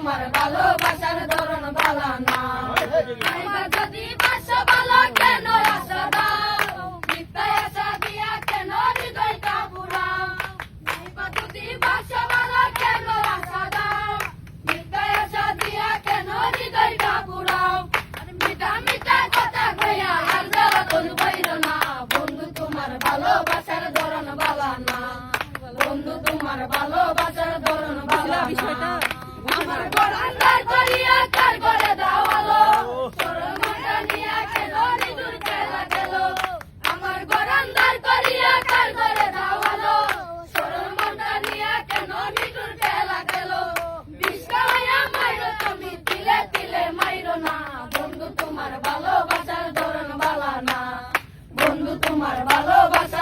তোমার ভালোবাসার ধরন ভালো না। নাইবা যদি বাসা ভালো কেন আশা দাও, মিথ্যায় আশা দিয়া কেন হৃদয়টা পুরাও। নাইবা যদি বাসা ভালো কেন আশা দাও, মিথ্যায় আশা দিয়া কেন হৃদয়টা পুরাও। মিঠা মিঠা কথা কইয়া আর জ্বালাতন কইরো না, বন্ধু তোমার ভালোবাসার ধরন ভালো না। বন্ধু তোমার ভালোবাসার ধরন ভালো না। আমার গরান্দার করিয়া কার করে দাও আলো, সরল মনটা নিয়া কেন নিদুর খেলা খেলো। আমার গরান্দার করিয়া কার করে দাও আলো, সরল মনটা নিয়া কেন নিদুর খেলা খেলো। বিষ খাওয়াইয়া মাইরো তুমি, তিলে তিলে মাইরো না, বন্ধু তোমার ভালোবাসার ধরন ভালো না। বন্ধু তোমার ভালোবাসা